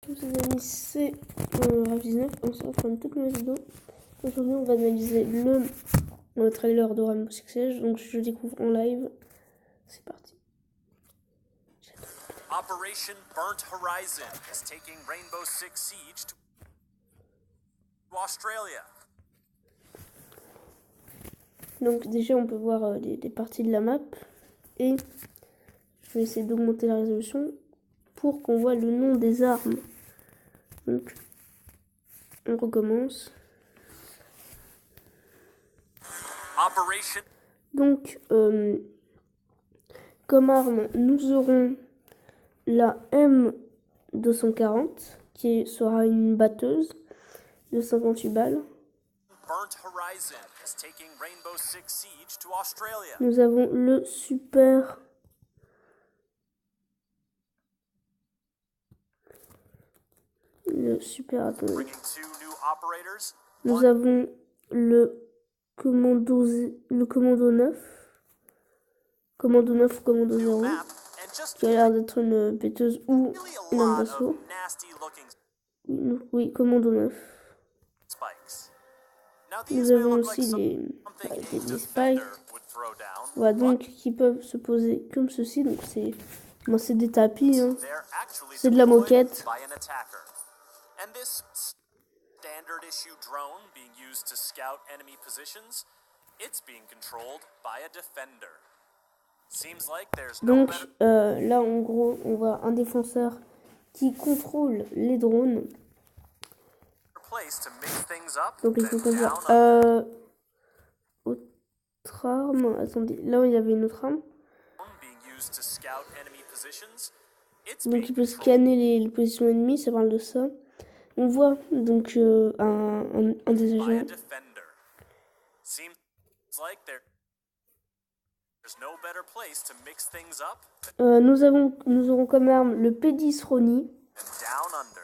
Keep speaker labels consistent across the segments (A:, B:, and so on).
A: Tous les amis, c'est Rav19, on se retrouve dans une toute nouvelle vidéo. Aujourd'hui on va analyser le trailer de Rainbow Six Siege, donc je découvre en live. C'est parti.
B: Operation Burnt Horizon is taking Rainbow Six Siege to Australia.
A: Donc déjà on peut voir des parties de la map et je vais essayer d'augmenter la résolution pour qu'on voit le nom des armes. Donc on recommence.
B: Operation.
A: Donc comme arme nous aurons la M240 qui sera une batteuse de 58 balles.
B: Burnt Horizon is taking Rainbow Six Siege to Australia.
A: Nous avons le super attendez.
B: Bringing two new operators.
A: Nous avons le commando 9 commando 9 ou commando 0
B: Map and just
A: qui a l'air d'être une péteuse ou
B: really a
A: une
B: lot
A: arme
B: of
A: d'assaut.
B: nasty looking
A: Oui, commando 9.
B: spikes. Now
A: Nous
B: these may
A: avons
B: look like
A: aussi
B: something
A: les
B: a
A: spikes,
B: defender would throw down.
A: voilà, donc qui peuvent se poser comme ceci. Donc c'est des tapis, hein.
B: They're actually
A: C'est de la
B: deployed
A: moquette.
B: by an attacker. And this standard issue drone being used to scout enemy positions, it's being controlled by a defender. Seems like there's no
A: Donc
B: better
A: là en gros on voit un défenseur qui contrôle les drones.
B: place to mix things up
A: Donc il faut
B: than
A: qu'on
B: down
A: voit autre arme. Attendez, là il y avait une autre arme.
B: being used to scout enemy positions. It's
A: Donc
B: being
A: il peut
B: controlled
A: scanner les positions ennemies, ça parle de ça. On voit donc un des
B: by a
A: agents.
B: defender. Seems like there's no better place to mix things up
A: Nous aurons comme arme le P10 Ronnie.
B: than down under.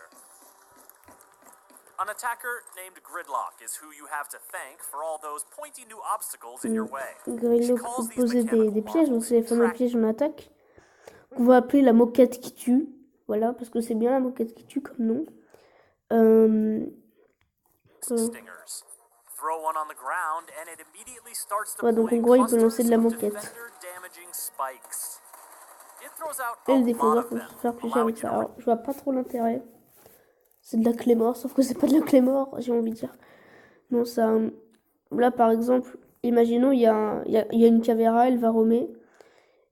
B: An attacker named Gridlock is who you have to thank for all those pointy new obstacles in your way.
A: Grillock
B: She
A: pour
B: calls these
A: poser des
B: mechanical
A: pièges, donc
B: marvels
A: c'est les fameux
B: track
A: pièges en attaque. Qu'on va appeler la moquette qui tue. Voilà, parce que c'est bien la moquette qui tue comme nom.
B: stingers. Throw one on the ground and it immediately starts
A: Ouais, donc en
B: deploying
A: gros il peut lancer
B: clusters
A: de la
B: of
A: moquette.
B: defender damaging spikes. It throws out
A: Et
B: a
A: le
B: lot
A: défenseur
B: of
A: peut
B: them,
A: se faire piéger
B: allowing
A: avec
B: you
A: ça.
B: to
A: Alors je vois pas trop l'intérêt. C'est de la Claymore, sauf que c'est pas de la Claymore, j'ai envie de dire. Non, ça. Là par exemple, imaginons il y a une caméra, elle va roamer.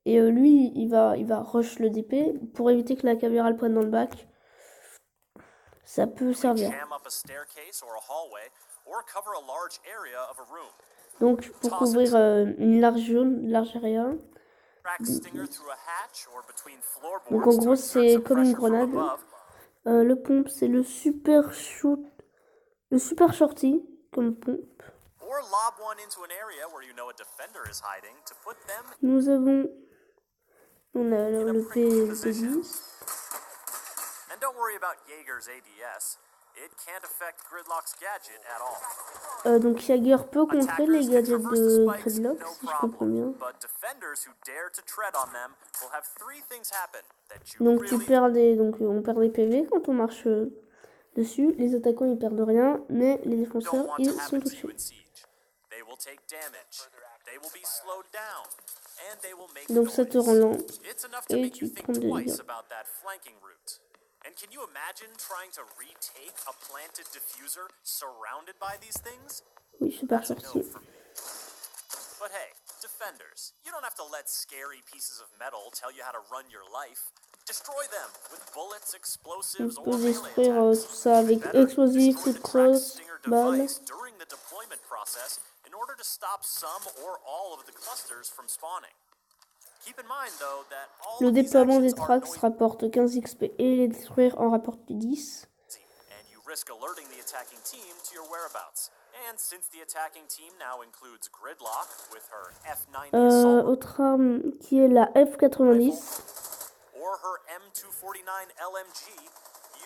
A: Et lui, il va rush le DP pour éviter que la caméra le prenne dans le bac. Ça peut servir.
B: jam up a staircase or a hallway or cover a large area of a room.
A: Donc pour couvrir une large zone, large area.
B: Crack stinger through a hatch or between
A: Donc en
B: floorboards to
A: gros
B: exert
A: c'est
B: some
A: comme une
B: pressure from
A: grenade.
B: above.
A: Le pompe c'est le super shoot, le super shorty comme pompe.
B: Or lob one into an area where you know a defender is hiding to put them
A: Nous avons on a
B: in a
A: le
B: prickly position.
A: P10.
B: And don't worry about Jaeger's ADS. It can't affect Gridlock's gadget at all.
A: Donc Jaeger peut contrer les
B: Attackers can
A: gadgets
B: traverse
A: de
B: the spikes,
A: Gridlock
B: no
A: si je comprends bien.
B: problem. But defenders who dare to tread on them will have three things happen that you
A: Donc
B: really
A: on perd des PV quand on marche dessus. Les attaquants ils perdent rien, mais les
B: don't
A: défenseurs
B: want
A: ils
B: to
A: sont
B: happen to you
A: touchés.
B: in siege. They will take damage. They will be slowed down. And they will make
A: Donc ça te rend
B: noise.
A: lent
B: It's enough to
A: et
B: make you
A: tu
B: think
A: prends des
B: twice
A: dégâts.
B: about that flanking route. And can you imagine trying to retake a planted diffuser surrounded by these things?
A: Oui, super
B: That's a no
A: sorti.
B: for me. But hey, defenders, you don't have to let scary pieces of metal tell you how to run your life. Destroy them with bullets,
A: On
B: explosives, or
A: peut
B: melee
A: détruire
B: attacks.
A: tout ça avec
B: Better,
A: explosifs,
B: destroy
A: feu de
B: the track
A: crosse,
B: stinger
A: balles.
B: device during the deployment process in order to stop some or all of the clusters from spawning. Keep in mind though that all
A: Le
B: of these
A: déploiement des
B: actions are
A: tracks
B: noisy
A: rapporte 15 XP et les détruire en rapporte 10.
B: and you risk alerting the attacking team to your whereabouts. And since the attacking team now includes Gridlock with her F90 assault
A: Autre arme qui est la F90.
B: or her M249 LMG,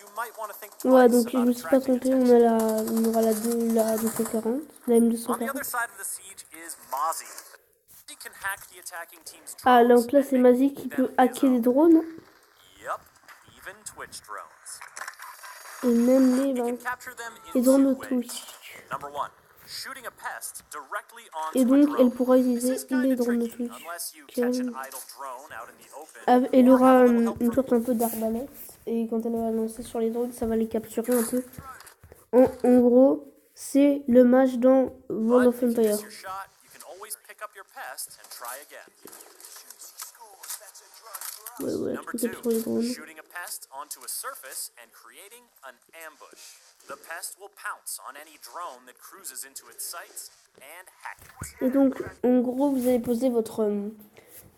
B: you might want to think
A: Ouais,
B: twice
A: donc je
B: about
A: me suis pas
B: attracting
A: trompée,
B: attention.
A: on aura la 240, la
B: On the
A: M240.
B: other side of the siege is Mozzie. She can hack the attacking team's
A: Ah,
B: drones
A: donc là
B: and
A: c'est
B: make
A: Mazie qui
B: them
A: peut
B: his
A: hacker les
B: own.
A: drones.
B: Yup, even Twitch drones.
A: Et même
B: You can
A: les
B: capture them
A: les
B: in
A: drones
B: two ways.
A: auto.
B: Number one, shooting a pest directly
A: Et
B: onto a
A: donc, elle
B: drone.
A: pourra
B: This
A: utiliser
B: is kind
A: les
B: of
A: drones
B: tricky
A: auto.
B: unless you catch an idle drone out in the open
A: Elle
B: or
A: aura
B: have a little help
A: une
B: from
A: sorte un peu d'arbalète. Et quand elle va lancer sur les drones, ça va les capturer un peu. En gros, c'est le match dans World
B: But
A: of
B: if you
A: Empires.
B: miss your shot, you can always pick up your pest and try again.
A: Ouais,
B: Number
A: tu peux
B: two,
A: capturer les drones.
B: shooting a pest onto a surface and creating an ambush. The pest will pounce on any drone that cruises into its sights and hack it.
A: Et donc, en gros, vous allez poser votre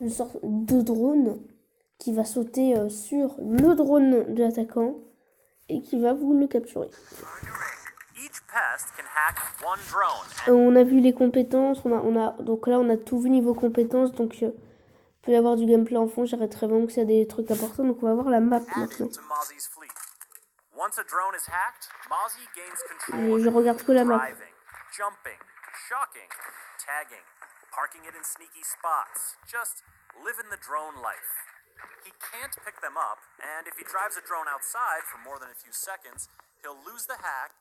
A: une sorte de drone qui va sauter sur le drone de l'attaquant et qui va vous le capturer.
B: Each pest can hack one drone.
A: On a vu les compétences, donc là on a tout vu niveau compétences, donc il peut y avoir du gameplay en fond, j'arrêterai vraiment que s'il y a des trucs importants, donc on va voir la map maintenant.
B: To Mozzie's fleet. Once a drone is hacked, Mozzie gains control
A: Je regarde que la map.
B: driving, jumping, shocking, tagging, parking it in sneaky spots. Just living the drone life. He can't pick them up, and if he drives a drone outside for more than a few seconds, he'll lose the hack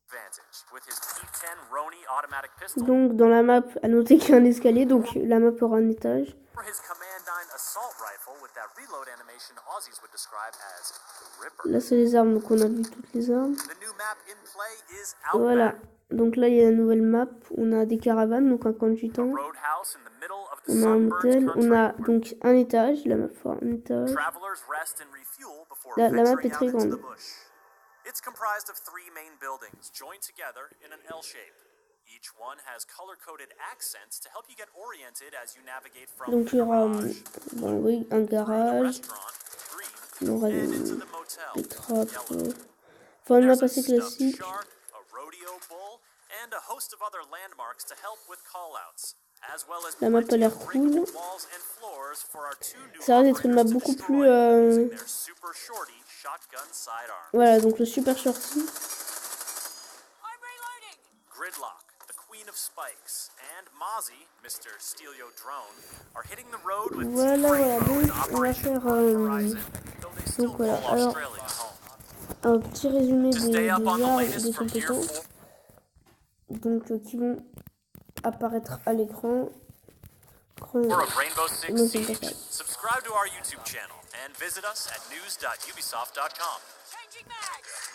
B: advantage with his P10 Roni automatic pistol
A: Donc dans la map, à noter qu'il y a un escalier, donc la map aura un étage.
B: or his Command 9 assault rifle with that reload animation Aussies would describe as the Ripper.
A: Là c'est les armes, donc on a vu toutes les armes.
B: The new map in play is
A: Voilà,
B: Outback,
A: donc là il y a la nouvelle map, on a des caravanes, donc un camp de gitans.
B: roadhouse in the middle of the
A: On a un
B: sunburned
A: hôtel, on a
B: country.
A: donc un étage, la map fera un étage.
B: Travelers rest and refuel before
A: La map
B: venturing
A: est très
B: out into
A: grande.
B: the bush. It's comprised of 3 main buildings joined together in an L shape. Each one has color-coded accents to help you get oriented as you navigate from
A: Donc
B: the
A: il y aura
B: garage,
A: bon, oui, un
B: through the
A: garage,
B: restaurant, green,
A: il y aura
B: and into
A: des
B: the motel,
A: trappes.
B: yellow.
A: Enfin une map
B: There's a
A: assez
B: stuffed
A: classique.
B: shark, a rodeo bull, and a host of other landmarks to help with call-outs, as well as
A: La map a
B: plenty
A: l'air
B: of
A: cool.
B: wrinkle walls and floors for our 2 new
A: Ça risque d'être une map
B: operators to
A: beaucoup
B: destroy
A: plus...
B: using their super shorty shotgun sidearm.
A: Voilà, donc le super shorty.
B: Gridlock, the queen of spikes, and Mozzie, Mr. Steelio Drone, are hitting the road with
A: Voilà, voilà, donc on va
B: Operation
A: faire
B: Horizon, though they still
A: donc voilà,
B: call
A: alors
B: Australia home.
A: un petit résumé
B: To stay up on the
A: armes,
B: latest
A: des
B: from Gear
A: compétences,
B: 4
A: donc qui vont apparaître à l'écran.
B: of Rainbow Six
A: Moi, c'est pas
B: Siege,
A: ça.
B: subscribe to our YouTube channel and visit us at news.ubisoft.com.
C: Changing mags!